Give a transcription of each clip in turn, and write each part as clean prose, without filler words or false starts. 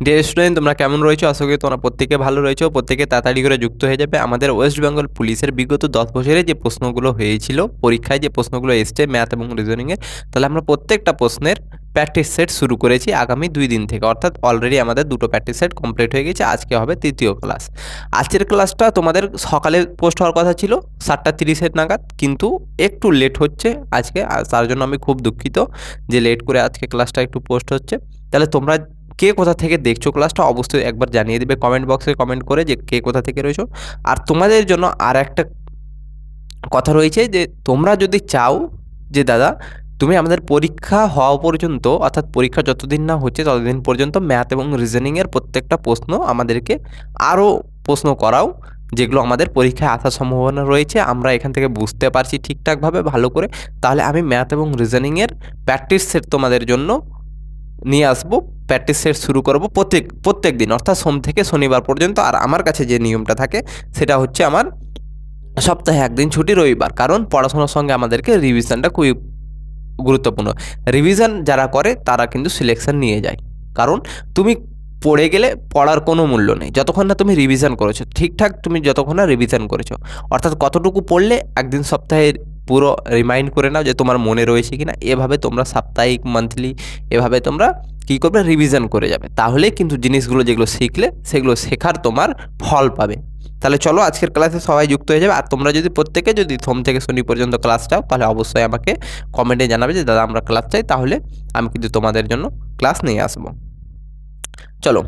Dear student, তোমরা কেমন রয়েছো? আশা করি তোমরা প্রত্যেকে ভালো রয়েছো, প্রত্যেকে তাড়াতাড়ি করে যুক্ত হয়ে যাবে। আমাদের ওয়েস্ট বেঙ্গল পুলিশের বিগত 10 বছরে যে প্রশ্নগুলো হয়েছিল, পরীক্ষায় যে প্রশ্নগুলো এসছে ম্যাথ এবং রিজনিংয়ের, তাহলে আমরা প্রত্যেকটা প্রশ্নের প্র্যাকটিস সেট শুরু করেছি আগামী 2 দিন থেকে। অর্থাৎ অলরেডি আমাদের 2টো প্র্যাকটিস সেট কমপ্লিট হয়ে গেছে। আজকে হবে 3য় ক্লাস। আজকের ক্লাসটা তোমাদের সকালে পোস্ট হওয়ার কথা ছিল 7:30 নাগাদ, কিন্তু একটু লেট হচ্ছে আজকে, আর তার জন্য আমি খুব দুঃখিত যে লেট করে আজকে ক্লাসটা একটু পোস্ট হচ্ছে। তাহলে তোমরা কে কোথা থেকে দেখছো ক্লাসটা অবশ্যই একবার জানিয়ে দিবে কমেন্ট বক্সে কমেন্ট করে যে কে কোথা থেকে রয়েছো। আর তোমাদের জন্য আর একটা কথা রয়েছে যে তোমরা যদি চাও যে দাদা তুমি আমাদের পরীক্ষা হওয়া পর্যন্ত, অর্থাৎ পরীক্ষা যতদিন না হচ্ছে ততদিন পর্যন্ত ম্যাথ এবং রিজনিংয়ের প্রত্যেকটা প্রশ্ন আমাদেরকে আরও প্রশ্ন করাও, যেগুলো আমাদের পরীক্ষায় আসার সম্ভাবনা রয়েছে, আমরা এখান থেকে বুঝতে পারছি ঠিকঠাকভাবে ভালো করে, তাহলে আমি ম্যাথ এবং রিজনিংয়ের প্র্যাকটিস সেট তোমাদের জন্য নিয়ে আসবো। প্র্যাকটিস সেট শুরু করব প্রত্যেক দিন, অর্থাৎ সোম থেকে শনিবার পর্যন্ত। আর আমার কাছে যে নিয়মটা থাকে সেটা হচ্ছে আমার সপ্তাহে একদিন ছুটি রবিবার, কারণ পড়াশোনার সঙ্গে আমাদেরকে রিভিশনটা খুবই গুরুত্বপূর্ণ। রিভিশন যারা করে তারা কিন্তু সিলেকশন নিয়ে যায়, কারণ তুমি পড়ে গেলে পড়ার কোনো মূল্য নেই যতক্ষণ না তুমি রিভিশন করেছো ঠিকঠাক, তুমি যতক্ষণ না রিভিশন করেছো। অর্থাৎ কতটুকু পড়লে একদিন সপ্তাহে পুরো রিমাইন্ড করে নাও যে তোমার মনে রয়েছে কিনা। এভাবে তোমরা সাপ্তাহিক, মান্থলি এভাবে তোমরা কী করবে, রিভিশন করে যাবে। তাহলে কিন্তু জিনিসগুলো যেগুলো শিখলে সেগুলো শেখার তোমার ফল পাবে। তাহলে চলো আজকের ক্লাসে সবাই যুক্ত হয়ে যাবে। আর তোমরা যদি প্রত্যেকে যদি সোম থেকে শনি পর্যন্ত ক্লাস চাও তাহলে অবশ্যই আমাকে কমেন্টে জানাবে যে দাদা আমরা ক্লাস চাই, তাহলে আমি কিন্তু তোমাদের জন্য ক্লাস নিয়ে আসবো। চলো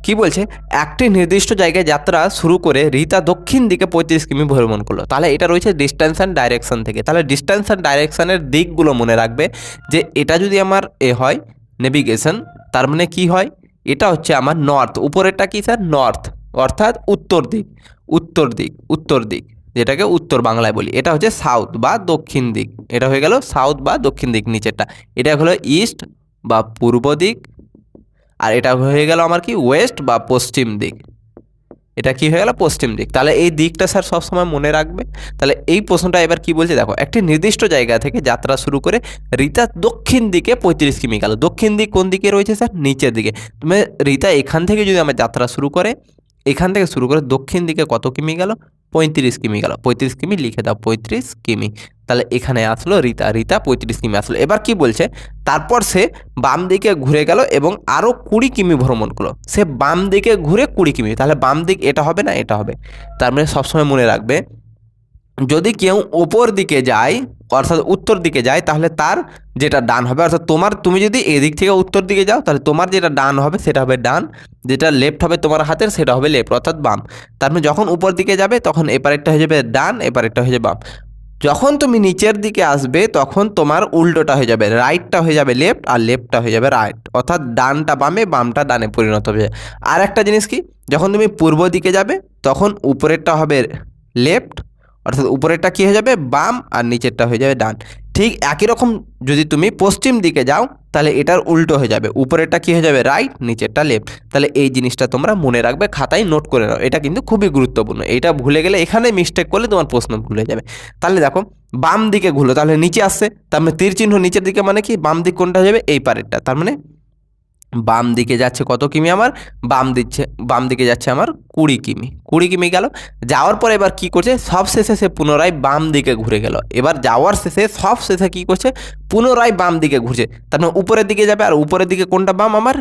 কি বলছে, একটি নির্দিষ্ট জায়গায় যাত্রা শুরু করে রিতা দক্ষিণ দিকে 35 কিমি ভ্রমণ করলো। তাহলে এটা রয়েছে ডিস্টেন্স অ্যান্ড ডাইরেকশন থেকে। তাহলে ডিস্টেন্স অ্যান্ড ডাইরেকশনের দিকগুলো মনে রাখবে যে এটা যদি আমার হয় নেভিগেশন, তার মানে কি হয়, এটা হচ্ছে আমার নর্থ, উপরেরটা কি স্যার, নর্থ, অর্থাৎ উত্তর দিক, উত্তর দিক যেটাকে উত্তর বাংলায় বলি। এটা হচ্ছে সাউথ বা দক্ষিণ দিক, এটা হয়ে গেল সাউথ বা দক্ষিণ দিক। নিচেরটা এটা হলো ইস্ট বা পূর্ব দিক, আর এটা হয়ে গেল আমার কি ওয়েস্ট বা পশ্চিম দিক। এটা কি হয়ে গেল, পশ্চিম দিক। তাহলে এই দিকটা স্যার সবসময় মনে রাখবে। তাহলে এই প্রশ্নটা এবার কি বলছে দেখো, একটি নির্দিষ্ট জায়গা থেকে যাত্রা শুরু করে রিতা দক্ষিণ দিকে 35 কিমি গেল। দক্ষিণ দিক কোন দিকে রয়েছে স্যার, নিচের দিকে। তুমি রিতা এখান থেকে যদি আমার যাত্রা শুরু করে, এখান থেকে শুরু করে দক্ষিণ দিকে কত কিমি গেল, 35 কিমি গেল। 35 কিমি লিখে দাও, 35 কিমি। তাহলে এখানে আসলো রিতা, 35 কিমি আসলো। এবার কি বলছে, তারপর সে বাম দিকে ঘুরে গেল এবং আরও 20 কিমি ভ্রমণ করলো। সে বাম দিকে ঘুরে 20 কিমি, তাহলে বাম দিক এটা হবে না, এটা হবে। তার মানে সবসময় মনে রাখবে যদি কেউ ওপর দিকে যায় অর্থাৎ উত্তর দিকে যায়, তাহলে তার যেটা ডান হবে, অর্থাৎ তুমি যদি এদিক থেকে উত্তর দিকে যাও তাহলে তোমার যেটা ডান হবে সেটা হবে ডান, যেটা লেফট হবে তোমার হাতের সেটা হবে লেফট, অর্থাৎ বাম। তার মানে যখন উপর দিকে যাবে তখন এপারেরটা হয়ে যাবে ডান, এপারেরটা হয়ে যাবে বাম। যখন তুমি নিচের দিকে আসবে তখন তোমার উল্টোটা হয়ে যাবে, রাইটটা হয়ে যাবে লেফট আর লেফটটা হয়ে যাবে রাইট, অর্থাৎ ডানটা বামে, বামটা ডানে পরিণত হবে। আর একটা জিনিস কি, যখন তুমি পূর্ব দিকে যাবে তখন উপরেরটা হবে লেফট, অর্থাৎ উপরেরটা কী হয়ে যাবে বাম, আর নিচেরটা হয়ে যাবে ডান। ঠিক একই রকম যদি তুমি পশ্চিম দিকে যাও তাহলে এটার উল্টো হয়ে যাবে, উপরেরটা কী হয়ে যাবে রাইট, নিচেরটা লেফট। তাহলে এই জিনিসটা তোমরা মনে রাখবে, খাতায় নোট করে নাও, এটা কিন্তু খুবই গুরুত্বপূর্ণ। এটা ভুলে গেলে, এখানে মিস্টেক করলে তোমার প্রশ্ন ভুলে যাবে। তাহলে দেখো বাম দিকে ঘুরলো তাহলে নিচে আসছে, তার মানে তীর চিহ্ন নিচের দিকে, মানে কি বাম দিক কোনটা হয়ে যাবে, এই পারেরটা। তার মানে বাম দিকে যাচ্ছে কত কিমি আমার, বাম দিকে যাচ্ছে আমার 20 কিমি। 20 কিমি গেল, যাওয়ার পরে এবার কি করছে, সব শেষে সে পুনরায় বাম দিকে ঘুরে গেল। এবার যাওয়ার শেষে সব শেষে কি করছে, পুনরায় বাম দিকে ঘুরছে। তার মানে উপরের দিকে যাবে, আর উপরের দিকে কোনটা বাম আমার,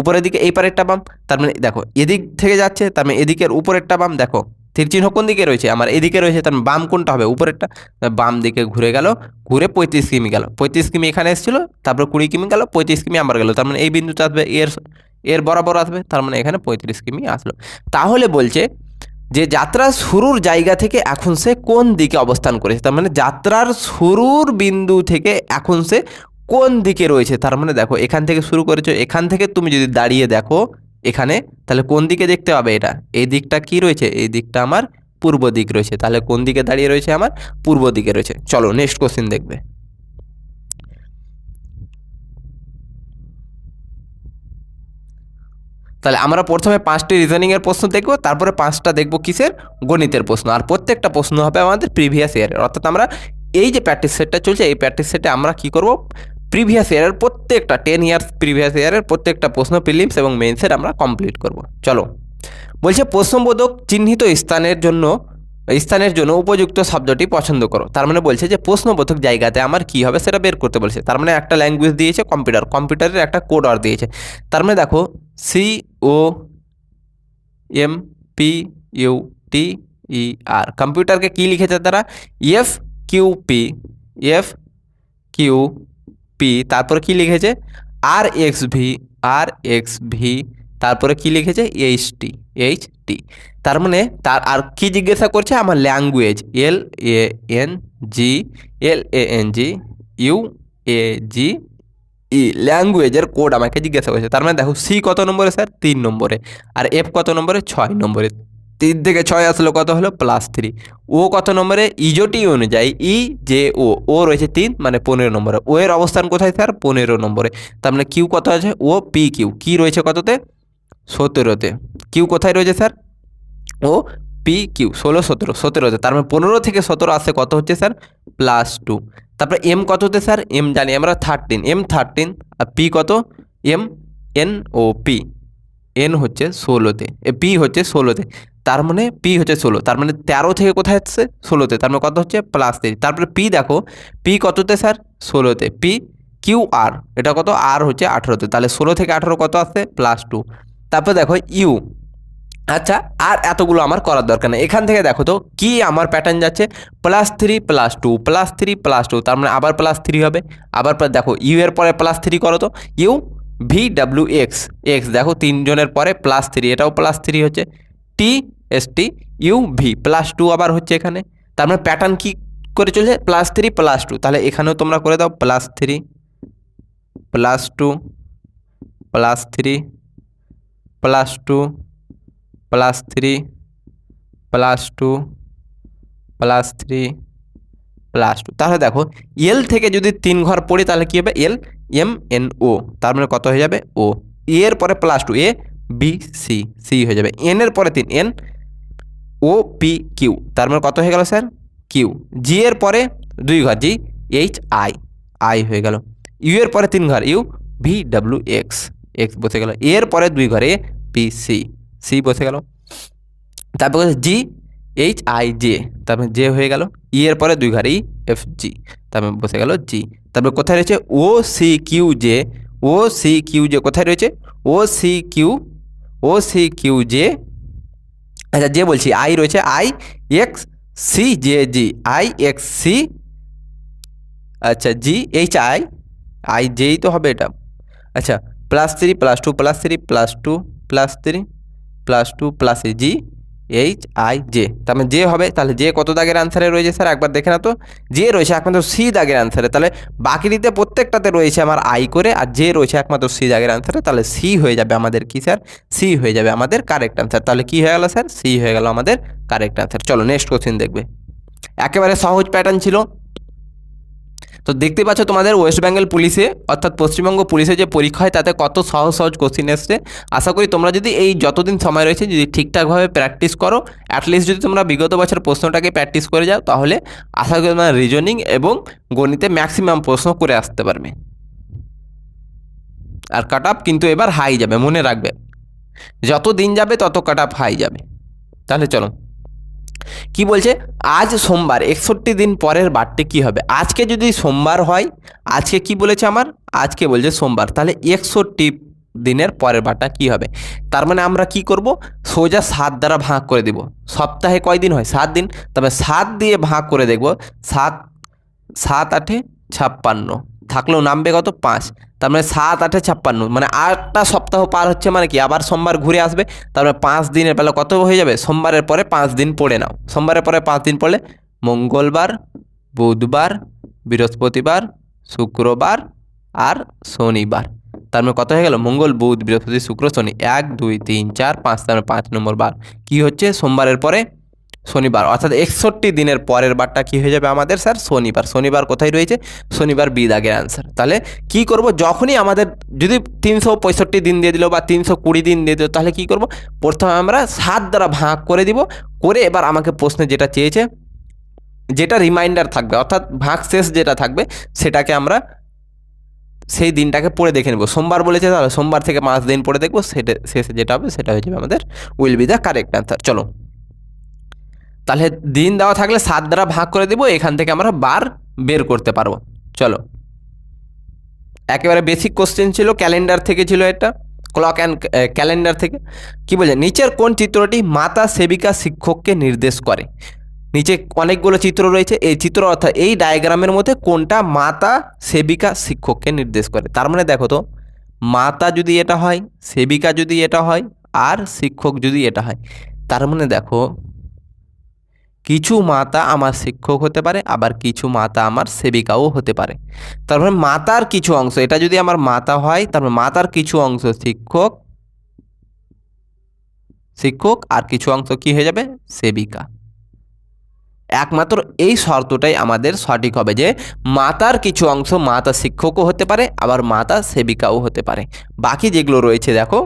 উপরের দিকে এই পারেরটা বাম। তার মানে দেখো এদিক থেকে যাচ্ছে, তার মানে এদিকের উপরেরটা বাম। দেখো তীর চিহ্ন কোন দিকে রয়েছে, আমার এদিকে রয়েছে, তার বাম কোনটা হবে, উপরেরটা। বাম দিকে ঘুরে গেল, ঘুরে 35 কিমি গেল। 35 কিমি এখানে এসেছিল, তারপর 20 কিমি গেল, 35 কিমি আবার গেল। তার মানে এই বিন্দুতে আসবে, এর বরাবর আসবে, তার মানে এখানে 35 কিমি আসলো। তাহলে বলছে যে যাত্রার শুরুর জায়গা থেকে এখন সে কোন দিকে অবস্থান করেছে, তার মানে যাত্রার শুরুর বিন্দু থেকে এখন সে কোন দিকে রয়েছে। তার মানে দেখো এখান থেকে শুরু করেছো, এখান থেকে তুমি যদি দাঁড়িয়ে দেখো এখানে, তাহলে কোন দিকে দেখতে হবে, এটা এই দিকটা কি রয়েছে, এই দিকটা আমার পূর্ব দিক রয়েছে। তাহলে কোন দিকে দাঁড়িয়ে রয়েছে, আমার পূর্ব দিকে রয়েছে। চলো নেক্সট কোশ্চেন দেখবে। তাহলে আমরা প্রথমে 5টি রিজনিংয়ের প্রশ্ন দেখব, তারপরে 5টা দেখব কিসের, গণিতের প্রশ্ন। আর প্রত্যেকটা প্রশ্ন হবে আমাদের প্রিভিয়াস ইয়ারের, অর্থাৎ আমরা এই যে প্র্যাকটিস সেটটা চলছে এই প্র্যাকটিস সেটে আমরা কি করব, প্রিভিয়াস ইয়ারের প্রত্যেকটা 10 ইয়ার্স প্রিভিয়াস ইয়ারের প্রত্যেকটা প্রশ্ন প্রিলিমস এবং মেন্সের আমরা কমপ্লিট করব। চলো, বলছে প্রশ্নবোধক চিহ্নিত স্থানের জন্য উপযুক্ত শব্দটি পছন্দ করো। তার মানে বলছে যে প্রশ্নবোধক জায়গাতে আমার কি হবে সেটা বের করতে বলছে। তার মানে একটা ল্যাঙ্গুয়েজ দিয়েছে কম্পিউটারের একটা কোড আর দিয়েছে। তার মানে দেখো COMPUTER, কম্পিউটারকে কি লিখেছে তারা? FQP, তারপরে কি লিখেছে? RXV, তারপরে কি লিখেছে? HT। তার মানে তার আর কি জিজ্ঞাসা করছে? আমার ল্যাঙ্গুয়েজ LANGUAGE ল্যাঙ্গুয়েজের কোড আমাকে জিজ্ঞাসা করছে। তার মানে দেখো সি কত নম্বরে স্যার? 3 নম্বরে। আর এফ কত নম্বরে? 6 নম্বরে। 3 থেকে 6 আসলো কত হলো? +3। ও কত নম্বরে? ইজোটি অনুযায়ী ও রয়েছে 3, মানে 15 নম্বরে। ও এর অবস্থান কোথায় স্যার? 15 নম্বরে। তার মানে কিউ কত আছে? ও পি কিউ কি রয়েছে কততে? 17তে। কিউ কোথায় রয়েছে স্যার? ও পি কিউ 16 17তে। তার মানে 15 থেকে 17 আসে কত হচ্ছে স্যার? +2। তারপরে এম কততে স্যার? এম জানি আমরা 13, M13। আর পি কত? MNOP, এন হচ্ছে 16তে, পি হচ্ছে 16তে। তার মানে পি হচ্ছে 16, তার মানে 13 থেকে কোথায় হচ্ছে? 16তে। তার মানে কত হচ্ছে? +3। তারপরে পি দেখো, পি কততে স্যার? 16তে। পি কিউ আর, এটা কত? আর হচ্ছে 18তে। তাহলে 16 থেকে 18 কত আসছে? +2। তারপর দেখো ইউ। আচ্ছা, আর এতগুলো আমার করার দরকার নেই। এখান থেকে দেখো তো কি আমার প্যাটার্ন যাচ্ছে? +3 +2 +3 +2, তার মানে আবার +3 হবে। আবার দেখো ইউ এর পরে +3 করো তো। ইউ VWX, দেখো 3 জনের পরে +3, এটাও +3 হচ্ছে। TST UV +2 আবার হচ্ছে এখানে। তার মানে প্যাটার্ন কি করে চলছে? +3 +2। তাহলে এখানেও তোমরা করে দাও +3 +2 +3 +2 +3 +2 +3 +2। তাহলে দেখো এল থেকে যদি 3 ঘর পড়ি তাহলে কি হবে? LMNO, তার মানে কত হয়ে যাবে? ও। এর পরে +2 ABC হয়ে যাবে। এন এর পরে 3 NOPQ, তার মানে কত হয়ে গেল স্যার? কিউ। জি এর পরে 2 ঘর GHI হয়ে গেল। ইউ এর পরে 3 ঘর UVWX, বসে গেল। এর পরে 2 ঘর ABC বসে গেল। তারপর GHIJ, তারপরে জে হয়ে গেল। ই এর পরে 2 ঘর EFG, তারপরে বসে গেল জি। তারপরে কোথায় রয়েছে? OCQJ, কোথায় রয়েছে? OCQJ, আচ্ছা যে বলছি আই রয়েছে IXCJG, আচ্ছা GHI তো হবে এটা। আচ্ছা +3 +2 +3 +2 +3 +2 GHIJ, তার মানে জে হবে। তাহলে জে কত দাগের আনসারে রয়েছে স্যার? একবার দেখে না তো। জে রয়েছে একমাত্র সি দাগের আনসারে। তাহলে বাকিটিতে প্রত্যেকটাতে রয়েছে আমার আই করে, আর জে রয়েছে একমাত্র সি দাগের আনসারে। তাহলে সি হয়ে যাবে আমাদের কি স্যার? সি হয়ে যাবে আমাদের কারেক্ট আনসার। তাহলে কি হয়ে গেল স্যার? সি হয়ে গেল আমাদের কারেক্ট আনসার। চলো নেক্সট কোশ্চেন দেখবে। একেবারে সহজ প্যাটার্ন ছিল। তো দেখতে পাচ্ছ তোমাদের ওয়েস্ট বেঙ্গল পুলিশে অর্থাৎ পশ্চিমবঙ্গ পুলিশে যে পরীক্ষা হয় তাতে কত সহজ সহজ কোশ্চিন এসছে। আশা করি তোমরা যদি এই যতদিন সময় রয়েছে যদি ঠিকঠাকভাবে প্র্যাকটিস করো, অ্যাটলিস্ট যদি তোমরা বিগত বছর প্রশ্নটাকে প্র্যাকটিস করে যাও, তাহলে আশা করি তোমরা রিজনিং এবং গণিতে ম্যাক্সিমাম প্রশ্ন করে আসতে পারবে। আর কাট আপ কিন্তু এবার হাই যাবে, মনে রাখবে। যত দিন যাবে তত কাট আপ হাই যাবে। তাহলে চলো কি বলছে? আজ সোমবার, 61 দিন পরের বারটি কি হবে? আজকে যদি সোমবার হয়, আজকে কি বলেছে আমার? আজকে বলছে সোমবার, তাহলে 61 দিনের পরের বারটা কি হবে? তার মানে আমরা কি করব? সোজা 7 দ্বারা ভাগ করে দিব। সপ্তাহে কয় দিন হয়? 7 দিন। তবে 7 দিয়ে ভাগ করে দেখব। 7 7 8 56, থাকলেও নামবে কত? 5। তার মানে 7 8 56, মানে 8টা সপ্তাহ পার হচ্ছে, মানে কি আবার সোমবার ঘুরে আসবে। তারপরে 5 দিনের বেলা কত হয়ে যাবে? সোমবারের পরে 5 দিন পড়ে নাও। সোমবারের পরে 5 দিন পড়লে মঙ্গলবার, বুধবার, বৃহস্পতিবার, শুক্রবার আর শনিবার। তার মানে কত হয়ে গেল? মঙ্গল, বুধ, বৃহস্পতি, শুক্র, শনি, 1 2 3 4 5, তার মানে 5 নম্বর বার কি হচ্ছে? সোমবারের পরে শনিবার, অর্থাৎ 61 দিনের পরের বারটা কি হয়ে যাবে আমাদের স্যার? শনিবার। শনিবার কোথায় রয়েছে? শনিবার বি দাগের আনসার। তাহলে কি করব? যখনই আমাদের যদি 365 দিন দিয়ে দিল বা 320 দিন দিয়ে দিল, তাহলে কি করব? প্রথমে আমরা 7 দ্বারা ভাগ করে দিব। করে এবার আমাকে প্রশ্নে যেটা চেয়েছে, যেটা রিমাইন্ডার থাকবে অর্থাৎ ভাগ শেষ যেটা থাকবে, সেটাকে আমরা সেই দিনটাকে পড়ে দেখে নেব। সোমবার বলেছে, তাহলে সোমবার থেকে 5 দিন পড়ে দেখবো, সেটা শেষে যেটা হবে সেটা হয়ে যাবে আমাদের will be the correct answer. চলো, তাহলে দিন দেওয়া থাকলে 7 দ্বারা ভাগ করে দেবো, এখান থেকে আমরা বার বের করতে পারবো। চলো, একেবারে বেসিক কোশ্চেন ছিল, ক্যালেন্ডার থেকে ছিল এটা, ক্লক অ্যান্ড ক্যালেন্ডার থেকে। কি বলছে, নিচের কোন চিত্রটি মাতা সেবিকা শিক্ষককে নির্দেশ করে? নিচে অনেকগুলো চিত্র রয়েছে, এই চিত্র অর্থাৎ এই ডায়াগ্রামের মধ্যে কোনটা মাতা সেবিকা শিক্ষককে নির্দেশ করে? তার মানে দেখো তো, মাতা যদি এটা হয়, সেবিকা যদি এটা হয়, আর শিক্ষক যদি এটা হয়, তার মানে দেখো কিছু মাতা আমার শিক্ষক হতে পারে, আবার কিছু মাতা আমার সেবিকাও হতে পারে। তার মানে মাতার কিছু অংশ, এটা যদি আমার মাতা হয়, তার মানে মাতার কিছু অংশ শিক্ষক, শিক্ষক আর কিছু অংশ কি হয়ে যাবে? সেবিকা। একমাত্র এই শর্তটাই আমাদের সঠিক হবে যে মাতার কিছু অংশ মাতা শিক্ষকও হতে পারে, আবার মাতা সেবিকাও হতে পারে। বাকি যেগুলো রয়েছে দেখো,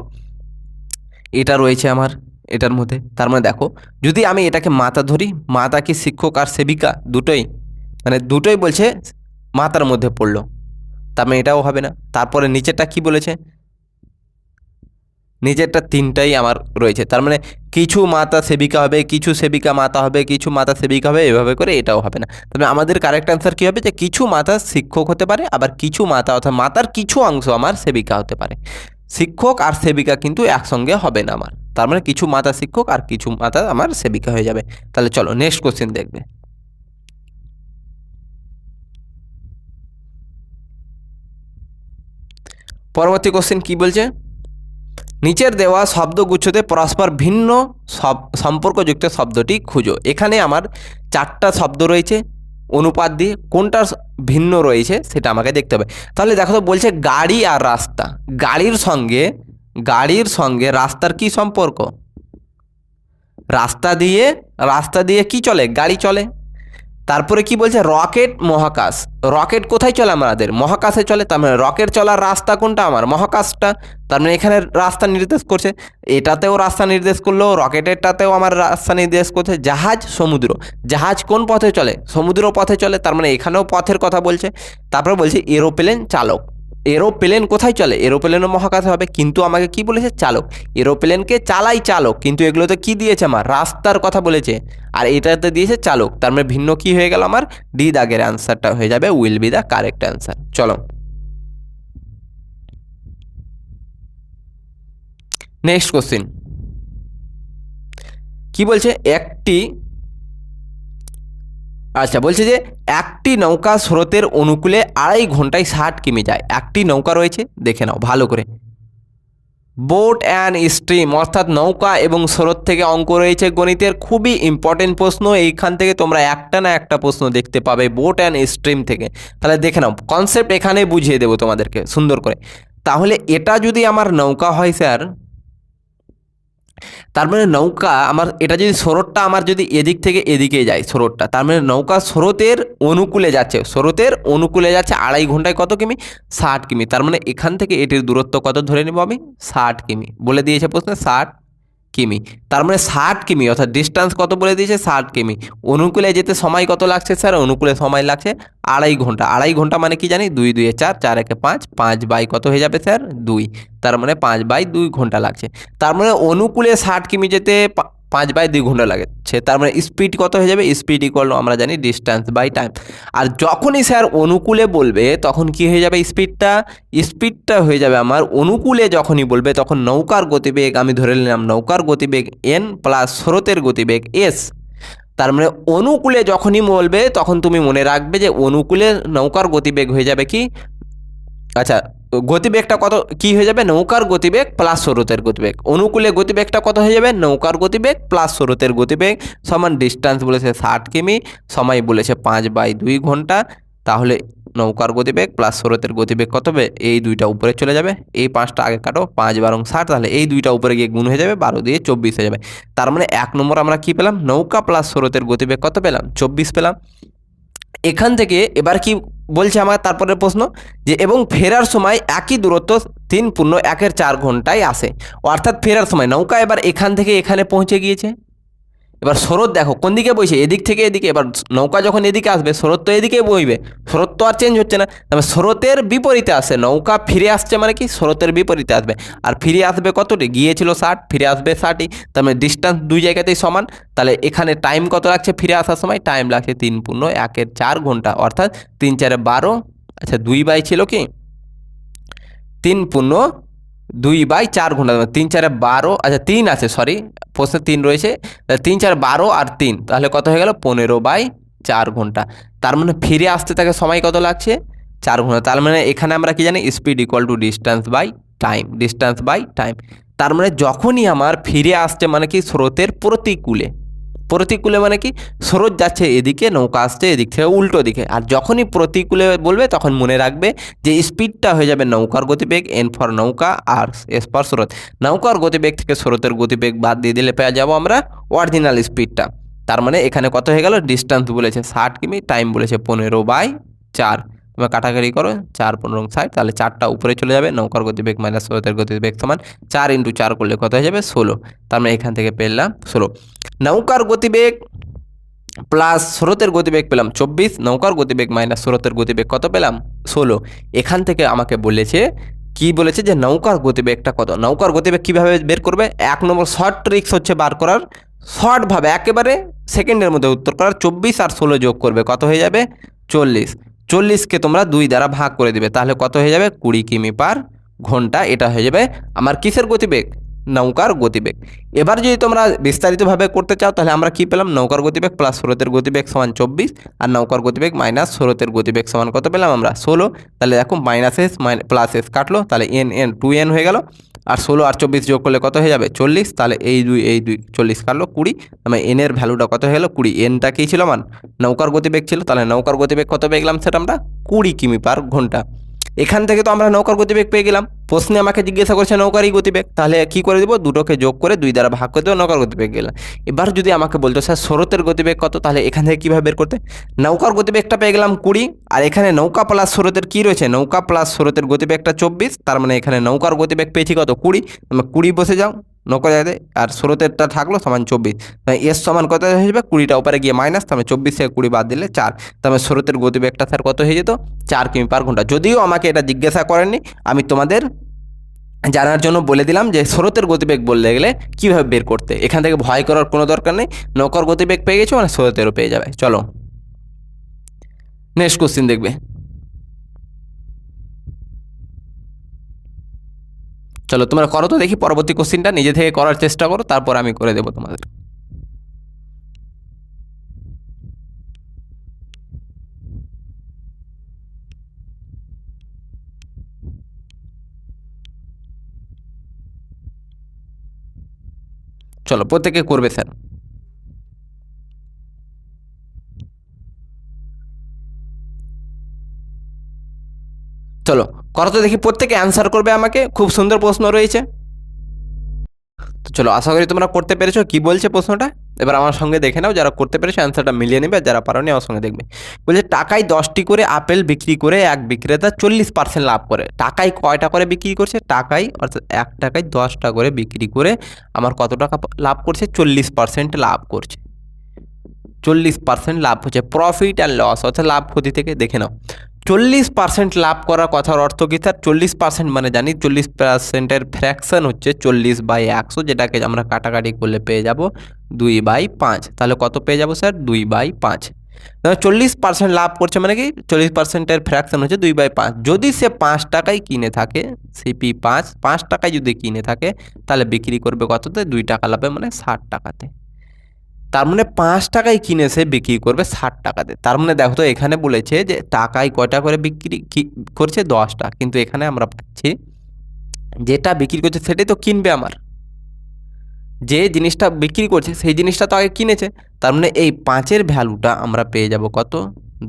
এটা রয়েছে আমার এটার মধ্যে, তার মানে দেখো যদি আমি এটাকে মাতা ধরি, মাতা কি শিক্ষক আর সেবিকা দুটোই, মানে দুটোই বলছে মাতার মধ্যে পড়লো, তার মানে এটাও হবে না। তারপরে নিচেরটা কি বলেছে, নিচেরটা তিনটাই আমার রয়েছে, তার মানে কিছু মাতা সেবিকা হবে, কিছু সেবিকা মাতা হবে, কিছু মাতা সেবিকা হবে, এভাবে করে এটাও হবে না। তবে আমাদের কারেক্ট অ্যান্সার কী হবে, যে কিছু মাতা শিক্ষক হতে পারে, আবার কিছু মাতা অর্থাৎ মাতার কিছু অংশ আমার সেবিকা হতে পারে। শিক্ষক আর সেবিকা কিন্তু একসঙ্গে হবে না আমার, তার মানে কিছু মাতা শিক্ষক আর কিছু মাতা আমার সেবিকা হয়ে যাবে। তাহলে চলো নেক্সট কোশ্চেন দেখবে। পরবর্তী কোশ্চেন কি বলছে, নিচের দেওয়া শব্দগুচ্ছতে পরস্পর ভিন্ন সম্পর্কযুক্ত শব্দটি খুঁজো। এখানে আমার 4টা শব্দ রয়েছে, অনুপাত দিয়ে কোনটা ভিন্ন রয়েছে সেটা আমাকে দেখতে হবে। তাহলে দেখো তো বলছে গাড়ি আর রাস্তা, গাড়ির সঙ্গে রাস্তার কি সম্পর্ক? রাস্তা দিয়ে কি চলে? গাড়ি চলে। তারপরে কি বলছে, রকেট মহাকাশ, রকেট কোথায় চলে? আমাদের মহাকাশে চলে, তার মানে রকেট চলার রাস্তা কোনটা? আমার মহাকাশটা, তার মানে এখানে রাস্তা নির্দেশ করছে, এটাতেও রাস্তা নির্দেশ করলো, রকেটেরটাতেও আমার রাস্তা নির্দেশ করছে। জাহাজ, সমুদ্র, জাহাজ কোন পথে চলে? সমুদ্র পথে চলে, তার মানে এখানেও পথের কথা বলছে। তারপরে বলছে এরোপ্লেন চালক, এরোপ্লেন কোথায় চলে? এরোপ্লেনও মহাকাশে হবে, কিন্তু আমাকে কি বলেছে? চালক, এরোপ্লেনকে চালাই চালক, কিন্তু এগুলোতে কি দিয়েছে? আমার রাস্তার কথা বলেছে, আর এটাতে দিয়েছে চালক, তার মানে ভিন্ন কি হয়ে গেল? আমার ডি দাগের অ্যান্সারটা হয়ে যাবে will be the correct answer. চলো নেক্সট কোশ্চিন কি বলছে, বলছে যে একটি নৌকা স্রোতের অনুকূলে 2.5 ঘন্টায় 60 কিমি যায়। একটি নৌকা রয়েছে, দেখে নাও ভালো করে, বোট অ্যান্ড স্ট্রিম অর্থাৎ নৌকা এবং স্রোত থেকে অঙ্ক রয়েছে গণিতের, খুবই ইম্পর্টেন্ট প্রশ্ন। এইখান থেকে তোমরা একটা না একটা প্রশ্ন দেখতে পাবে বোট অ্যান্ড স্ট্রিম থেকে। তাহলে দেখে নাও, কনসেপ্ট এখানে বুঝিয়ে দেবো তোমাদেরকে সুন্দর করে। তাহলে এটা যদি আমার নৌকা হয় স্যার, তার মানে নৌকা আমার, এটা যদি স্রোতটা আমার যদি এদিক থেকে এদিকে যায় স্রোতটা, তার মানে নৌকা স্রোতের অনুকূলে যাচ্ছে, 2.5 ঘন্টায় কত কিমি? 60 কিমি। তার মানে এখান থেকে এটির দূরত্ব কত ধরে নেব আমি? 60 কিমি বলে দিয়েছে প্রশ্নে, 60 কিমি। তার মানে 60 কিমি অর্থাৎ ডিস্টেন্স কত বলে দিয়েছে? 60 কিমি। অনুকূলে যেতে সময় কত লাগছে স্যার? অনুকূলে সময় লাগছে 2.5 ঘন্টা। 2.5 ঘন্টা মানে কি জানি? 2 2 4, 4 1 5, 5 বাই কত হয়ে যাবে স্যার? 2। তার মানে 5/2 ঘন্টা লাগছে। তার মানে অনুকূলে 60 কিমি যেতে 5/2 ঘন্টা লাগছে। তার মানে স্পিড কত হয়ে যাবে? স্পিড ইকুয়াল আমরা জানি ডিস্টেন্স বাই টাইম। আর যখনই স্যার অনুকূলে বলবে তখন কি হয়ে যাবে? স্পিডটা হয়ে যাবে আমার অনুকূলে যখনই বলবে তখন নৌকার গতিবেগ আমি ধরে নিলাম, নৌকার গতিবেগ n প্লাস স্রোতের গতিবেগ s। তার মানে অনুকূলে যখনই বলবে তখন তুমি মনে রাখবে যে অনুকূলে নৌকার গতিবেগ হয়ে যাবে কি, আচ্ছা গতিবেগটা কত কি হয়ে যাবে? নৌকার গতিবেগ প্লাস স্রোতের গতিবেগ। অনুকূলে গতিবেগটা কত হয়ে যাবে? নৌকার গতিবেগ প্লাস স্রোতের গতিবেগ সমান ডিস্টেন্স বলেছে 60 কিমি, সময় বলেছে 5/2 ঘন্টা। তাহলে নৌকার গতিবেগ প্লাস স্রোতের গতিবেগ কত হবে? এই দুইটা উপরে চলে যাবে, এই 5টা আগে কাটো, 5 12 60, তাহলে এই দুইটা উপরে গিয়ে গুণ হয়ে যাবে, 12 দিয়ে 24 হয়ে যাবে। তার মানে 1 নম্বর আমরা কি পেলাম? নৌকা প্লাস স্রোতের গতিবেগ কত পেলাম? 24 পেলাম। এখান থেকে এবার কি বলছে আমার তারপরের প্রশ্ন, যে এবং ফেরার সময় একই দূরত্ব 3 × 1 = 4 ঘন্টায় আসে। অর্থাৎ ফেরার সময় নৌকা এবার এখান থেকে এখানে পৌঁছে গিয়েছে, এবার স্রোত দেখো কোন দিকে বইছে, এদিক থেকে এদিকে। এবার নৌকা যখন এদিকে আসবে স্রোত তো এদিকে বইবে, স্রোত তো আর চেঞ্জ হচ্ছে না, তবে স্রোতের বিপরীতে আসছে। নৌকা ফিরে আসছে মানে কি স্রোতের বিপরীতে আসবে, আর ফিরে আসবে কতটি, গিয়েছিল 60, ফিরে আসবে 60ই, তার মানে ডিস্টেন্স দুই জায়গাতেই সমান। তাহলে এখানে টাইম কত লাগছে ফিরে আসার সময়, টাইম লাগছে 3 × 1 = 4 ঘন্টা, অর্থাৎ 3 × 4 = 12। আচ্ছা 2/, ছিল কি 3 × 2 = 4 ঘন্টা, 3 × 4 = 12। আচ্ছা 3 আছে, সরি প্রশ্নে 3 রয়েছে, 3 × 4 = 12 আর 3, তাহলে কত হয়ে গেল 15/4 ঘন্টা। তার মানে ফিরে আসতে তাকে সময় কত লাগছে 4 ঘন্টা। তার মানে এখানে আমরা কি জানি, speed equal to distance by time, distance by time. তার মানে যখনই আমার ফিরে আসছে মানে কি স্রোতের প্রতিকূলে, প্রতিকূলে মানে কি স্রোত যাচ্ছে এদিকে, নৌকা আসছে এদিক থেকে উল্টো দিকে, আর যখনই প্রতিকূলে বলবে তখন মনে রাখবে যে স্পিডটা হয়ে যাবে নৌকার গতিবেগ, এন ফর নৌকা, আর এস ফর স্রোত। নৌকার গতিবেগ থেকে স্রোতের গতিবেগ বাদ দিয়ে দিলে পেয়ে যাবো আমরা অরিজিনাল স্পিডটা। তার মানে এখানে কত হয়ে গেল, ডিস্টেন্স বলেছে 60 কিমি, টাইম বলেছে 15/4। তোমরা কাটাকাটি করো, 4 15 60, তাহলে 4টা উপরে চলে যাবে, নৌকার গতিবেগ মাইনাস স্রোতের গতিবেগ সমান 4 × 4 করলে কত হয়ে যাবে 16। তার মানে এখান থেকে পেলাম 16। নৌকার গতিবেগ প্লাস স্রোতের গতিবেগ পেলাম 24, নৌকার গতিবেগ মাইনাস স্রোতের গতিবেগ কত পেলাম 16। এখান থেকে আমাকে বলেছে কি বলেছে যে নৌকার গতিবেগটা কত। নৌকার গতিবেগ কীভাবে বের করবে, 1 নম্বর শর্ট ট্রিক্স হচ্ছে বার করার, শর্টভাবে একেবারে সেকেন্ডের মধ্যে উত্তর করার। 24 আর 16 যোগ করবে কত হয়ে যাবে 40, 40কে তোমরা 2 দ্বারা ভাগ করে দেবে, তাহলে কত হয়ে যাবে 20 কিমি/ঘন্টা। এটা হয়ে যাবে আমার কিসের গতিবেগ, নৌকার গতিবেগ। এবার যদি তোমরা বিস্তারিতভাবে করতে চাও তাহলে আমরা কি পেলাম, নৌকার গতিবেগ প্লাস স্রোতের গতিবেগ সমান 24, আর নৌকার গতিবেগ মাইনাস স্রোতের গতিবেগ সমান কত পেলাম আমরা 16। তাহলে দেখো মাইনাস এস প্লাস এস কাটলো, তাহলে এন 2n হয়ে গেল, আর 16 আর 24 যোগ করলে কত হয়ে যাবে 40, তাহলে এই 2 40 কাটলো 20, মানে এনের ভ্যালুটা কত হয়ে গেল 20। এনটা কী ছিল মান, নৌকার গতিবেগ ছিল, তাহলে নৌকার গতিবেগ কত পেয়ে গেলাম সেটা আমরা 20 কিমি/ঘন্টা। এখান থেকে তো আমরা নৌকার গতিবেগ পেয়ে গেলাম। প্রশ্নে আমাকে জিজ্ঞাসা করছে নৌকারই গতিবেগ, তাহলে কি করে দেবো, দুটোকে যোগ করে 2 দ্বারা ভাগ করে দেবো, নৌকার গতিবেগ গেলাম। এবার যদি আমাকে বলতো স্যার স্রোতের গতিবেগ কত, তাহলে এখান থেকে কীভাবে বের করতে, নৌকার গতিবেগটা পেয়ে গেলাম 20, আর এখানে নৌকা প্লাস স্রোতের কী রয়েছে, নৌকা প্লাস স্রোতের গতিবেগটা 24, তার মানে এখানে নৌকার গতিবেগ পেয়েছি কত 20, তুমি 20 বসে যাও নৌকা জায়গাতে, আর স্রোতেরটা থাকলো সমান 24, এস সমান কত হয়ে যাবে 20টা উপরে গিয়ে মাইনাস, তার মানে 24 থেকে 20 বাদ দিলে 4, তার মানে স্রোতের গতিবেগটা স্যার কত হয়ে যেত 4 কিমি/ঘন্টা। যদিও আমাকে এটা জিজ্ঞাসা করেননি, আমি তোমাদের জানার জন্য বলে দিলাম যে স্রোতের গতিবেগ বলতে গেলে কীভাবে বের করতে। এখান থেকে ভয় করার কোনো দরকার নেই, নৌকার গতিবেগ পেয়ে গেছো মানে স্রোতেরও পেয়ে যাবে। চলো নেক্সট কোশ্চিন দেখবে। চলো তোমরা করো তো দেখি, পরবর্তী কোশ্চিনটা নিজে থেকে করার চেষ্টা করো, তারপর আমি করে দেবো তোমাদের। চলো প্রত্যেকে করবে স্যার। চলো করো তো দেখি, প্রত্যেকে অ্যান্সার করবে আমাকে, খুব সুন্দর প্রশ্ন রয়েছে। তো চলো আশা করি তোমরা করতে পেরেছো। কি বলছে প্রশ্নটা এবার আমার সঙ্গে দেখে নাও, যারা করতে পেরেছো অ্যান্সারটা মিলিয়ে নেবে, আর যারা পারোনি আমার সঙ্গে দেখবে। বলছে টাকায় 10টি করে আপেল বিক্রি করে এক বিক্রেতা 40% লাভ করে। টাকায় কয়টা করে বিক্রি করছে, টাকায় অর্থাৎ 1 টাকায় 10টা করে বিক্রি করে আমার কত টাকা লাভ করছে, 40% লাভ করছে। 40% লাভ হচ্ছে প্রফিট অ্যান্ড লস, অর্থাৎ লাভ ক্ষতি থেকে দেখে নাও। 40% লাভ করার কথার অর্থ কী স্যার, 40% মানে জানি 40%-এর ফ্র্যাকশন হচ্ছে 40/100, যেটাকে আমরা কাটাকাটি করলে পেয়ে যাব 2/5। তাহলে কত পেয়ে যাব স্যার 2/5। 40% লাভ করছে মানে কি 40%-এর ফ্র্যাকশন হচ্ছে 2/5। যদি সে 5 টাকায় কিনে থাকে, সিপি 5 টাকায় যদি কিনে থাকে, তাহলে বিক্রি করবে কততে, 2 টাকা লাভে মানে 60 টাকাতে। তার মানে 5 টাকায় কিনে সে বিক্রি করবে 60 টাকাতে। তার মানে দেখো তো এখানে বলেছে যে টাকায় কয়টা করে বিক্রি করছে 10টা, কিন্তু এখানে আমরা পাচ্ছি যেটা বিক্রি করছে সেটাই তো কিনবে আমার, যে জিনিসটা বিক্রি করছে সেই জিনিসটা তো আগে কিনেছে। তার মানে এই 5-এর ভ্যালুটা আমরা পেয়ে যাব কত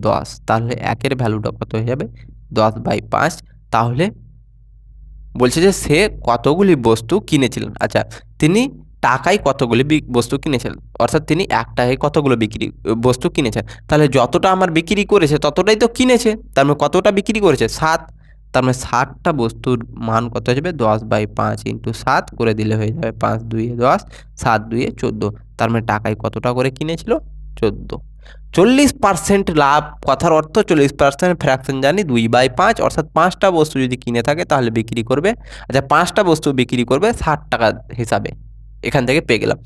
10, তাহলে 1-এর ভ্যালুটা কত হয়ে যাবে 10/5। তাহলে বলছে যে সে কতগুলি বস্তু কিনেছিলেন। আচ্ছা তিনি টাকায় কতগুলি বস্তু কিনেছিলেন, অর্থাৎ তিনি 1 টাকায় কতগুলো বস্তু কিনেছেন। তাহলে যতটা আমার বিক্রি করেছে ততটাই তো কিনেছে, তার মানে কতটা বিক্রি করেছে 7, তার মানে 60টা বস্তুর মান কত হয়ে যাবে 10/5 × 7 করে দিলে হয়ে যাবে 5 × 2 = 10, 7 × 2 = 14। তার মানে টাকায় কতটা করে কিনেছিল 14। 40% লাভ, কথার অর্থ 40% ফ্র্যাকশন জানি 2/5, অর্থাৎ 5টা বস্তু যদি কিনে থাকে তাহলে বিক্রি করবে, আচ্ছা 5টা বস্তু বিক্রি করবে 60 টাকা হিসাবে, এখান থেকে পেয়ে গেলাম।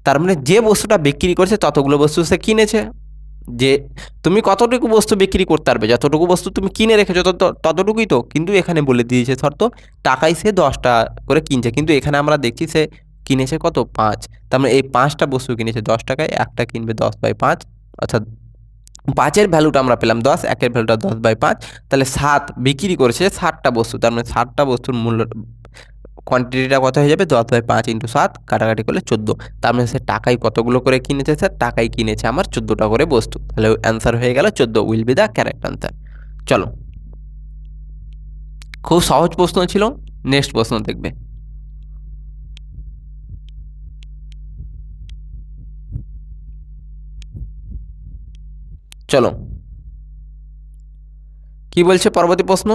তার মানে যে বস্তুটা বিক্রি করছে ততগুলো বস্তু সে কিনেছে। যে তুমি কতটুকু বস্তু বিক্রি করতে পারবে, যতটুকু বস্তু তুমি কিনে রেখেছো ততটুকুই তো, কিন্তু এখানে বলে দিয়েছে শর্ত টাকায় সে 10 টাকা করে কিনছে, কিন্তু এখানে আমরা দেখছি সে কিনেছে কত 5, তার মানে এই 5টা বস্তু কিনেছে 10 টাকায়, একটা কিনবে 10/5, অর্থাৎ 5-এর ভ্যালুটা আমরা পেলাম 10, 1-এর ভ্যালুটা 10/5, তাহলে 7 বিক্রি করেছে 60টা বস্তু, তার মানে 60টা বস্তুর মূল্য কোয়ান্টিটিটা কত হয়ে যাবে 10/5 × 7, কাটাকাটি করলে 14। তার মানে সে টাকায় কতগুলো করে কিনেছে স্যার, টাকায় কিনেছে আমার 14টা করে বস্তু, তাহলে অ্যান্সার হয়ে গেল 14 will be the correct answer. চলো, খুব সহজ প্রশ্ন ছিল, নেক্সট প্রশ্ন দেখবে। চলো, কি বলছে পরবর্তী প্রশ্ন,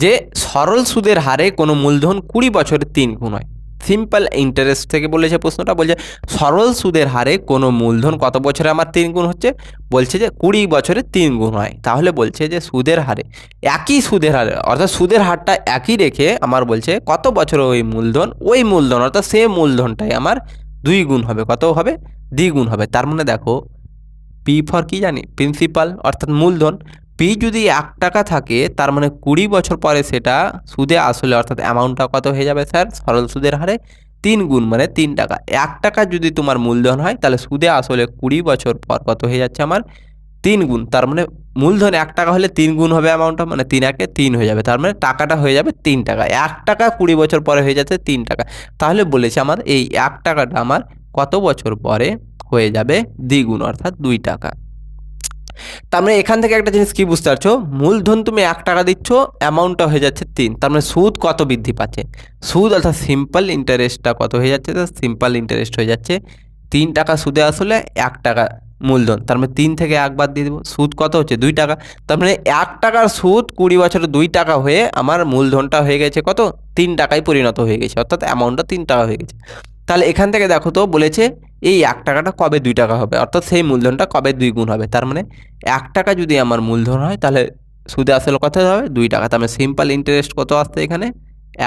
যে সরল সুদের হারে কোনো মূলধন 20 বছরে 3 গুণ হয়। সিম্পল ইন্টারেস্ট থেকে বলেছে প্রশ্নটা, বলছে সরল সুদের হারে কোনো মূলধন কত বছরে আমার 3 গুণ হচ্ছে, বলছে যে 20 বছরে 3 গুণ হয়। তাহলে বলছে যে সুদের হারে, একই সুদের হারে, অর্থাৎ সুদের হারটা একই রেখে আমার বলছে কত বছরে ওই মূলধন অর্থাৎ সে মূলধনটাই আমার 2 গুণ হবে, কত হবে, দ্বিগুণ হবে। তার মানে দেখো, পি ফর কি জানি, প্রিন্সিপাল অর্থাৎ মূলধন। পি যদি 1 টাকা থাকে তার মানে 20 বছর পরে সেটা সুদে আসলে অর্থাৎ অ্যামাউন্টটা কত হয়ে যাবে স্যার, সরল সুদের হারে 3 গুণ মানে 3 টাকা। 1 টাকা যদি তোমার মূলধন হয় তাহলে সুদে আসলে 20 বছর পর কত হয়ে যাচ্ছে আমার 3 গুণ, তার মানে মূলধন 1 টাকা হলে 3 গুণ হবে অ্যামাউন্টটা, মানে 3 × 1 = 3 হয়ে যাবে, তার মানে টাকাটা হয়ে যাবে 3 টাকা। 1 টাকা 20 বছর পরে হয়ে যাচ্ছে 3 টাকা। তাহলে বলেছে আমার এই 1 টাকাটা আমার কত বছর পরে হয়ে যাবে দ্বিগুণ, অর্থাৎ 2 টাকা। তার মানে এখান থেকে একটা জিনিস কি বুঝতে পারছো, মূলধন তুমি 1 টাকা দিচ্ছ, অ্যামাউন্টটা হয়ে যাচ্ছে 3, তার মানে সুদ কত বৃদ্ধি পাচ্ছে, সুদ অর্থাৎ সিম্পল ইন্টারেস্টটা কত হয়ে যাচ্ছে, সিম্পল ইন্টারেস্ট হয়ে যাচ্ছে 3 টাকা সুদে আসলে 1 টাকা মূলধন, তার মানে 3 থেকে 1 বাদ দিয়ে দেবো, সুদ কত হচ্ছে 2 টাকা। তার মানে 1 টাকার সুদ 20 বছরে 2 টাকা হয়ে আমার মূলধনটা হয়ে গেছে কত, 3 টাকায় পরিণত হয়ে গেছে, অর্থাৎ অ্যামাউন্টটা 3 টাকা হয়ে গেছে। তাহলে এখান থেকে দেখো তো বলেছে এই 1 টাকাটা কবে 2 টাকা হবে, অর্থাৎ সেই মূলধনটা কবে 2 গুণ হবে। তার মানে 1 টাকা যদি আমার মূলধন হয় তাহলে সুদে আসলে কত হবে 2 টাকা, তার মানে সিম্পল ইন্টারেস্ট কত আসছে এখানে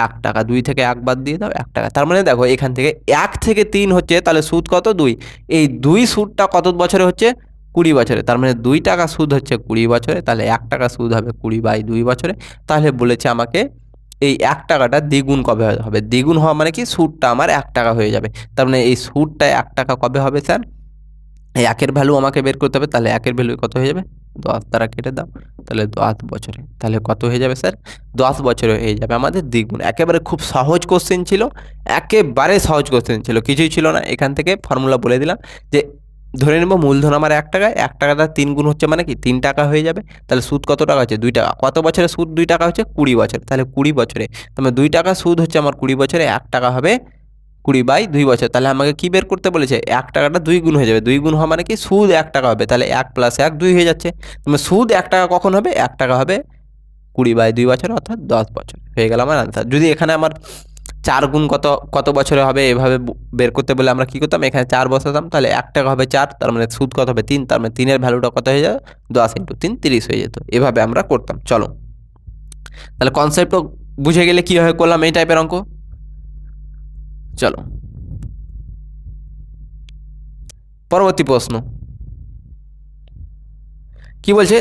1 টাকা, 2 থেকে 1 বাদ দিয়ে দাও 1 টাকা। তার মানে দেখো এখান থেকে 1 থেকে 3 হচ্ছে, তাহলে সুদ কত 2, এই 2 সুদটা কত বছরে হচ্ছে 20 বছরে, তার মানে 2 টাকা সুদ হচ্ছে 20 বছরে, তাহলে 1 টাকা সুদ হবে 20/2 বছরে। তাহলে বলেছে আমাকে এই 1 টাকাটা দ্বিগুণ কবে হবে, দ্বিগুণ হওয়া মানে কি সুদটা আমার 1 টাকা হয়ে যাবে, তার মানে এই সুদটা 1 টাকা কবে হবে স্যার, এই 1-এর ভ্যালু আমাকে বের করতে হবে, তাহলে 1-এর ভ্যালু কত হয়ে যাবে 10 দ্বারা কেটে দাও, তাহলে 10 বছরে, তাহলে কত হয়ে যাবে স্যার 10 বছরে হয়ে যাবে আমাদের দ্বিগুণ। একেবারে খুব সহজ কোশ্চেন ছিল, একেবারে সহজ কোশ্চেন ছিল, কিছুই ছিল না। এখান থেকে ফর্মুলা বলে দিলাম যে ধরে নেব মূলধন আমার 1 টাকা, 1 টাকাটা 3 গুণ হচ্ছে মানে কি 3 টাকা হয়ে যাবে, তাহলে সুদ কত টাকা হচ্ছে 2 টাকা, কত বছরে সুদ 2 টাকা হচ্ছে 20 বছরে, তাহলে 20 বছরে, তাহলে 2 টাকা সুদ হচ্ছে আমার 20 বছরে, 1 টাকা হবে 20/2 বছর। তাহলে আমাকে কি বের করতে বলেছে, 1 টাকাটা 2 গুণ হয়ে যাবে, 2 গুণ হওয়া মানে কি সুদ 1 টাকা হবে, তাহলে 1 + 1 2 হয়ে যাচ্ছে, মানে সুদ 1 টাকা কখন হবে, 1 টাকা হবে 20/2 বছর, অর্থাৎ 10 বছর হয়ে গেল আমার আনসার। যদি এখানে আমার 4 গুণ কত কত বছরে হবে এভাবে বের করতে বলে আমরা কি করতাম, এখানে 4 বসাতাম, তাহলে 1 টাকা হবে 4, তার মানে সুদ কত হবে 3, তার মানে 3-এর ভ্যালুটা কত হয়ে যাবে 10 × 3 30 হয়ে যেত, এভাবে আমরা করতাম। চলো, তাহলে কনসেপ্টও বুঝে গেলে কীভাবে করলাম এই টাইপের অঙ্ক। চলো, পরবর্তী প্রশ্ন কি বলছে,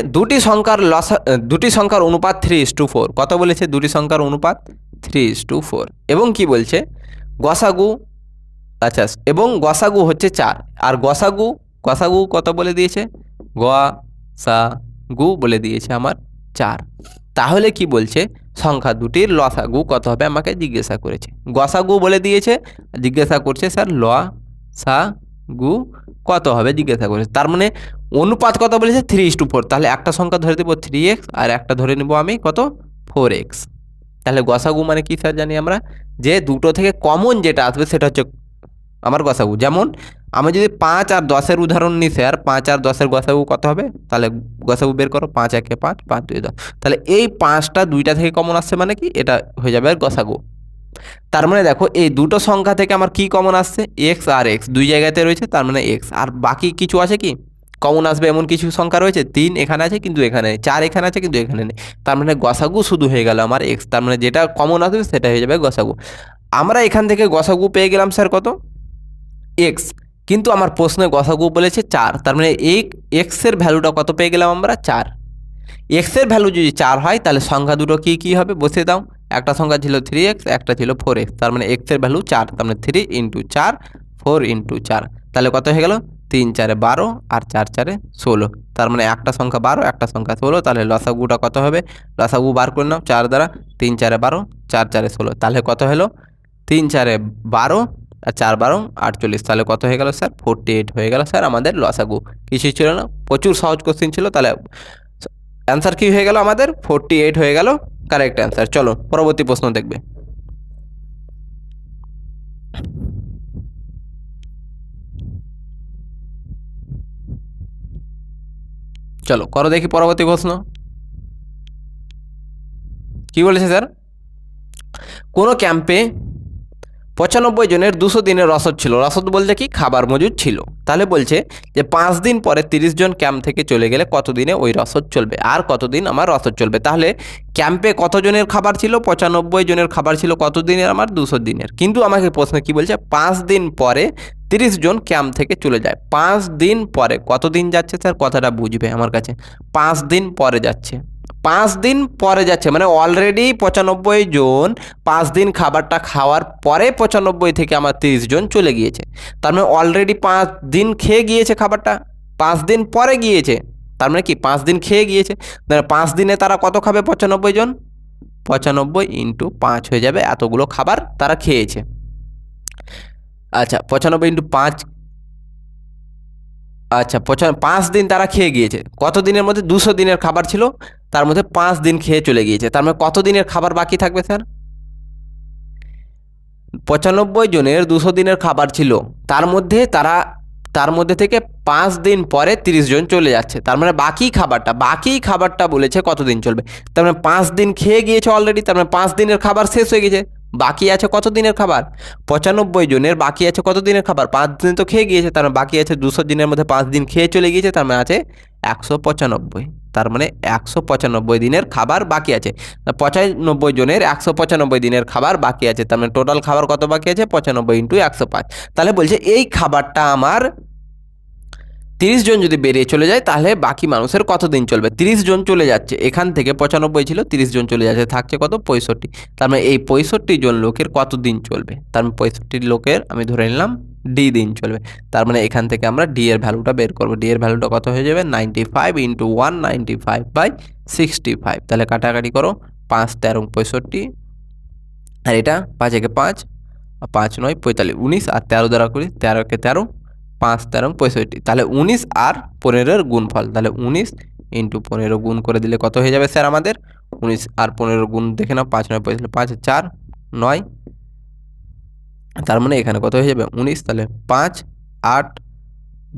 দুটি সংখ্যার অনুপাত 3:4, কত বলেছে, দুটি সংখ্যার অনুপাত 3:4, এবং কি বলছে গসাগু, আচ্ছা, এবং গসাগু হচ্ছে 4, আর গসাগু কত বলে দিয়েছে, গসাগু বলে দিয়েছে আমার 4। তাহলে কি বলছে সংখ্যা দুটির লসাগু কত হবে আমাকে জিজ্ঞাসা করেছে, গসাগু বলে দিয়েছে, জিজ্ঞাসা করছে স্যার লসাগু কত হবে জিজ্ঞাসা করেছে। তার মানে অনুপাত কত বলেছে 3:4, তাহলে একটা সংখ্যা ধরে দেবো 3x আর একটা ধরে নেব আমি কত 4x। তাহলে গসাগু মানে কি স্যার জানি আমরা, যে দুটো থেকে কমন যেটা আসবে সেটা হচ্ছে আমার গসাগু। যেমন আমি যদি 5 আর 10-এর উদাহরণ নিই স্যার, 5 আর 10-এর গসাগু কত হবে, তাহলে গসাগু বের করো, 5 × 1 = 5, 5 × 2 = 10, তাহলে এই 5টা 2টা থেকে কমন আসছে মানে কি এটা হয়ে যাবে আর গসাগু। তার মানে দেখো এই দুটো সংখ্যা থেকে আমার কি কমন আসছে, এক্স আর এক্স দুই জায়গাতে রয়েছে, তার মানে এক্স। আর বাকি কিছু আছে কি কমন আসবে এমন কিছু সংখ্যা রয়েছে, 3 এখানে আছে কিন্তু এখানে নেই, 4 এখানে আছে কিন্তু এখানে নেই, তার মানে গসাগু শুধু হয়ে গেল আমার এক্স। তার মানে যেটা কমন আসবে সেটা হয়ে যাবে গসাগু। আমরা এখান থেকে গসাগু পেয়ে গেলাম স্যার কত, এক্স। কিন্তু আমার প্রশ্নে গসাগু বলেছে 4, তার মানে এই এক্সের ভ্যালুটা কত পেয়ে গেলাম আমরা, 4। এক্সের ভ্যালু যদি 4 হয় তাহলে সংখ্যা দুটো কী কী হবে বসে দাও। একটা সংখ্যা ছিল 3x, একটা ছিল 4x, তার মানে এক্সের ভ্যালু 4, তার মানে 3 ইন্টু 4 4 ইন্টু 4, তাহলে কত হয়ে গেল 3 4 12 আর 4 4 16, তার মানে একটা সংখ্যা 12 একটা সংখ্যা 16, তাহলে লসাগুটা কত হবে, লসাগু বার করে নাও 4 দ্বারা, 3 4 12 4 4 16, তাহলে কত হলো 3 4 12 আর 4 12 48, তাহলে কত হয়ে গেল স্যার 48 হয়ে গেল স্যার আমাদের লসাগু। কিছুই ছিল না, প্রচুর সহজ কোশ্চেন ছিল। তাহলে অ্যান্সার কি হয়ে গেল আমাদের 48 হয়ে গেল কারেক্ট অ্যান্সার। চলো পরবর্তী প্রশ্ন দেখবে। চলো করো দেখি পরবর্তী প্রশ্ন কি বলেছে স্যার। কোনো ক্যাম্পে 95 জনের 200 দিনের রসদ ছিল, রসদ বলতে কি খাবার মজুদ ছিল। তাহলে বলছে যে 5 দিন পরে 30 জন ক্যাম্প থেকে চলে গেলে কত দিনে ওই রসদ চলবে, আর কতদিন আমার রসদ চলবে। তাহলে ক্যাম্পে কত জনের খাবার ছিল, 95 জনের খাবার ছিল, কত দিনের আমার 200 দিনের। কিন্তু আমাকে প্রশ্ন কি বলছে 5 দিন পরে 30 জন ক্যাম্প থেকে চলে যায়। 5 দিন পরে কত দিন যাচ্ছে স্যার, কথাটা বুঝবে আমার কাছে। 5 দিন পরে যাচ্ছে, 5 দিন পরে যাচ্ছে মানে অলরেডি 95 জন 5 দিন খাবারটা খাওয়ার পরে 95 থেকে আমার 30 জন চলে গিয়েছে। তার মানে অলরেডি 5 দিন খেয়ে গিয়েছে খাবারটা, 5 দিন পরে গিয়েছে, তার মানে কি 5 দিন খেয়ে গিয়েছে। 5 দিনে তারা কত খাবে 95 জন, 95 ইন্টু 5 হয়ে যাবে, এতগুলো খাবার তারা খেয়েছে। আচ্ছা 95 ইন্টু 5, আচ্ছা 5 দিন তারা খেয়ে গিয়েছে, কত দিনের মধ্যে 200 দিনের খাবার ছিল, তার মধ্যে 5 দিন খেয়ে চলে গিয়েছে, তার মানে কত দিনের খাবার বাকি থাকবে স্যার, 95 জনের 200 দিনের খাবার ছিল, তার মধ্যে থেকে 5 দিন পরে 30 জন চলে যাচ্ছে, তার মানে বাকি খাবারটা বলেছে কতদিন চলবে। তার মানে 5 দিন খেয়ে গিয়েছে অলরেডি, তার মানে 5 দিনের খাবার শেষ হয়ে গেছে, বাকি আছে কত দিনের খাবার, 95 জনের বাকি আছে কত দিনের খাবার, 5 দিন তো খেয়ে গিয়েছে, তার মানে বাকি আছে 200 দিনের মধ্যে 5 দিন খেয়ে চলে গিয়েছে, তার মানে আছে 195, তার মানে 195 দিনের খাবার বাকি আছে। 95 জনের 195 দিনের খাবার বাকি আছে, তার মানে টোটাল খাবার কত বাকি আছে 95 ইন্টু 105। তাহলে বলছে এই খাবারটা আমার 30 জন যদি বেরিয়ে চলে যায় তাহলে বাকি মানুষের কত দিন চলবে। 30 জন চলে যাচ্ছে, এখান থেকে 95 ছিল, 30 জন চলে যাচ্ছে, থাকছে কত 65, তার মানে এই 65 জন লোকের কত দিন চলবে, তার মানে 65 লোকের আমি ধরে নিলাম ডি দিন চলবে। তার মানে এখান থেকে আমরা ডি এর ভ্যালুটা বের করবো, ডি এর ভ্যালুটা কত হয়ে যাবে 95 ইন্টু 195/65, তাহলে কাটাকাটি করো 5 13 65, আর এটা 5 একে 5 5 9 45, 19 আর 13 দ্বারা করি, 13 কে 13 5 13 65, তাহলে 19 আর 15-এর গুণফল, তাহলে 19 ইন্টু 15 গুণ করে দিলে কত হয়ে যাবে স্যার আমাদের 19 আর 15 গুণ দেখে নাও, 5 9 45, 5 4 9, তার মানে এখানে কত হয়ে যাবে 19, তাহলে 5 8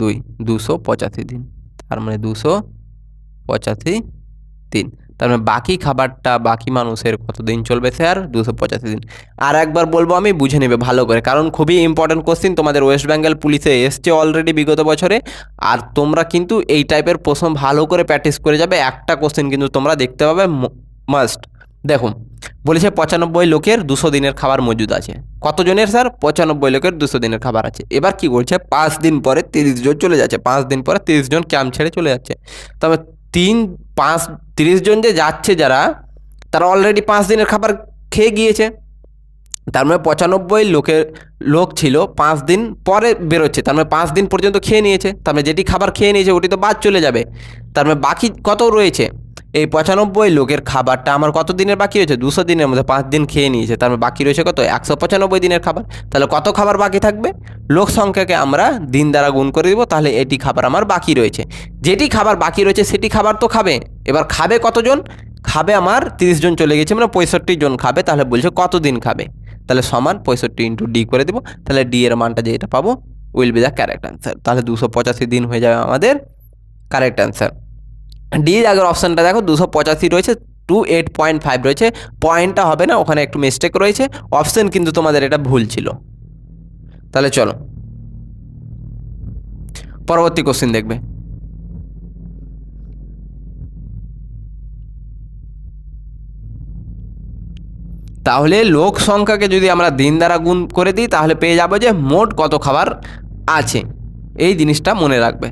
2 285 দিন, তার মানে 285 দিন। তার মানে বাকি খাবারটা বাকি মানুষের কত দিন চলবে স্যার 285 দিন। আর একবার বলবো আমি, বুঝে নেবে ভালো করে, কারণ খুবই ইম্পর্টেন্ট কোশ্চিন, তোমাদের ওয়েস্ট বেঙ্গল পুলিশে এসছে অলরেডি বিগত বছরে। আর তোমরা কিন্তু এই টাইপের প্রশ্ন ভালো করে প্র্যাকটিস করে যাবে, একটা কোশ্চিন কিন্তু তোমরা দেখতে পাবে মাস্ট। দেখুন বলেছে 95 লোকের 200 দিনের খাবার মজুদ আছে, কতজনের স্যার 95 লোকের 200 দিনের খাবার আছে। এবার কি করছে 5 দিন পরে 30 জন চলে যাচ্ছে, 5 দিন পরে 30 জন ক্যাম্প ছেড়ে চলে যাচ্ছে, তবে 3 5 30 জন যে যাচ্ছে যারা, তারা অলরেডি 5 দিনের খাবার খেয়ে গিয়েছে, তার মানে 95 লোক ছিল 5 দিন পরে বেরোচ্ছে, তার মানে 5 দিন পর্যন্ত খেয়ে নিয়েছে, তার মানে যেটি খাবার খেয়ে নিয়েছে ওটি তো বাদ চলে যাবে, তার মানে বাকি কত রয়েছে, এই 95 লোকের খাবারটা আমার কত দিনের বাকি রয়েছে 200 দিনের মধ্যে 5 দিন খেয়ে নিয়েছে, তার মানে বাকি রয়েছে কত 195 দিনের খাবার। তাহলে কত খাবার বাকি থাকবে, লোক সংখ্যাকে আমরা দিন দ্বারা গুণ করে দিব, তাহলে এটি খাবার আমার বাকি রয়েছে, যেটি খাবার বাকি রয়েছে সেটি খাবার তো খাবে। এবার খাবে কতজন, খাবে আমার 30 জন চলে গেছে মানে 65 জন খাবে, তাহলে বলছে কত দিন খাবে, তাহলে সমান 65 ইন্টু ডি করে দেবো, তাহলে ডি এর মানটা যেটা পাবো will be the correct answer. তাহলে 285 দিন হয়ে যাবে আমাদের কারেক্ট অ্যান্সার। ডি আগের অপশানটা দেখো 285 রয়েছে, 28.5 রয়েছে, পয়েন্টটা হবে না, ওখানে একটু মিস্টেক রয়েছে, অপশন কিন্তু তোমাদের এটা ভুল ছিল। তাহলে চলো পরবর্তী কোশ্চেন দেখবে। তাহলে লোক সংখ্যাকে যদি আমরা দিন দ্বারা গুণ করে দিই তাহলে পেয়ে যাবো যে মোট কত খাবার আছে, এই জিনিসটা মনে রাখবে।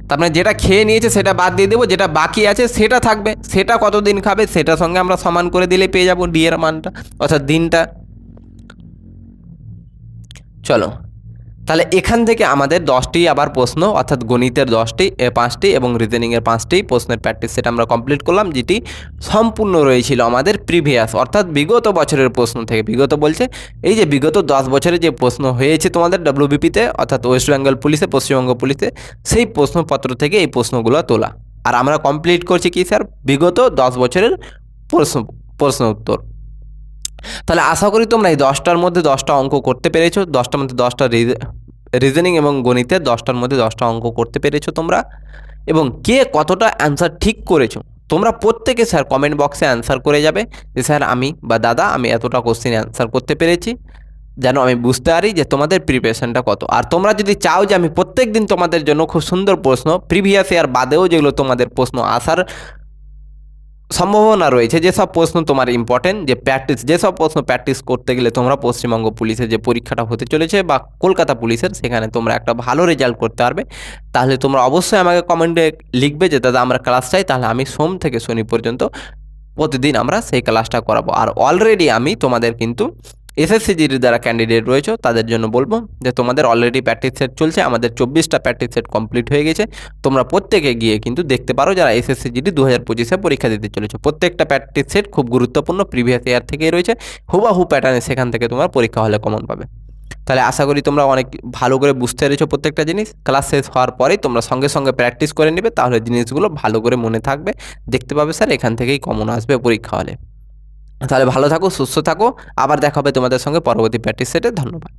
তার মানে যেটা খেয়ে নিয়েছে সেটা বাদ দিয়ে দেবো, যেটা বাকি আছে সেটা থাকবে, সেটা কতদিন খাবে সেটার সঙ্গে আমরা সমান করে দিলে পেয়ে যাবো ডি এর মানটা, অর্থাৎ দিনটা। চলো তাহলে এখান থেকে আমাদের 10টি আবার প্রশ্ন, অর্থাৎ গণিতের 5টি এবং রিজনিংয়ের 5টি প্রশ্নের প্র্যাকটিস সেট আমরা কমপ্লিট করলাম, যেটি সম্পূর্ণ রয়েছিল আমাদের প্রিভিয়াস অর্থাৎ বিগত বছরের প্রশ্ন থেকে। বিগত বলছে এই যে বিগত 10 বছরে যে প্রশ্ন হয়েছে তোমাদের ডব্লিউবিপিতে অর্থাৎ ওয়েস্ট বেঙ্গল পুলিশে, পশ্চিমবঙ্গ পুলিশে, সেই প্রশ্নপত্র থেকে এই প্রশ্নগুলো তোলা। আর আমরা কমপ্লিট করছি কি স্যার, বিগত 10 বছরের প্রশ্ন উত্তর। তাহলে আশা করি তোমরা এই 10টার মধ্যে 10টা অঙ্ক করতে পেরেছো, 10টার মধ্যে 10টা রিজনিং এবং গণিতে 10টার মধ্যে 10টা অঙ্ক করতে পেরেছো তোমরা। এবং কে কতটা অ্যান্সার ঠিক করেছো তোমরা প্রত্যেকে স্যার কমেন্ট বক্সে অ্যান্সার করে যাবে যে স্যার আমি বা দাদা আমি এতটা কোশ্চেন অ্যান্সার করতে পেরেছি, যেন আমি বুঝতে পারি যে তোমাদের প্রিপারেশনটা কত। আর তোমরা যদি চাও যে আমি প্রত্যেক দিন তোমাদের জন্য খুব সুন্দর প্রশ্ন প্রিভিয়াস ইয়ার বাদেও যেগুলো তোমাদের প্রশ্ন আসার সম্ভাবনা রয়েছে, যেসব প্রশ্ন তোমার ইম্পর্টেন্ট, যে যেসব প্রশ্ন প্র্যাকটিস করতে গেলে তোমরা পশ্চিমবঙ্গ পুলিশের যে পরীক্ষাটা হতে চলেছে বা কলকাতা পুলিশের সেখানে তোমরা একটা ভালো রেজাল্ট করতে পারবে, তাহলে তোমরা অবশ্যই আমাকে কমেন্টে লিখবে যে দাদা আমরা ক্লাস চাই। তাহলে আমি সোম থেকে শনি পর্যন্ত প্রতিদিন আমরা সেই ক্লাসটা করাবো। আর অলরেডি আমি তোমাদের কিন্তু এসএসসি জিডি যারা ক্যান্ডিডেট রয়েছে তাদের জন্য বলবো যে তোমাদের অলরেডি প্র্যাকটিস সেট চলছে, আমাদের 24টা প্র্যাকটিস সেট কমপ্লিট হয়ে গেছে। তোমরা প্রত্যেকে গিয়ে কিন্তু দেখতে পারো যারা এসএসসি জিডি 2025-এ পরীক্ষা দিতে চলেছে। প্রত্যেকটা প্র্যাকটিস সেট খুব গুরুত্বপূর্ণ, প্রিভিয়াস ইয়ার থেকেই রয়েছে, হুবাহু প্যাটার্নে সেখান থেকে তোমরা পরীক্ষা হলে কমন পাবে। তাহলে আশা করি তোমরা অনেক ভালো করে বুঝতে পেরেছো প্রত্যেকটা জিনিস। ক্লাস শেষ হওয়ার পরেই তোমরা সঙ্গে সঙ্গে প্র্যাকটিস করে নেবে, তাহলে জিনিসগুলো ভালো করে মনে থাকবে, দেখতে পাবে স্যার এখান থেকেই কমন আসবে পরীক্ষা হলে। তাহলে ভালো থাকো, সুস্থ থাকো, আবার দেখা হবে তোমাদের সঙ্গে পরবর্তী প্র্যাকটিস সেটে। ধন্যবাদ।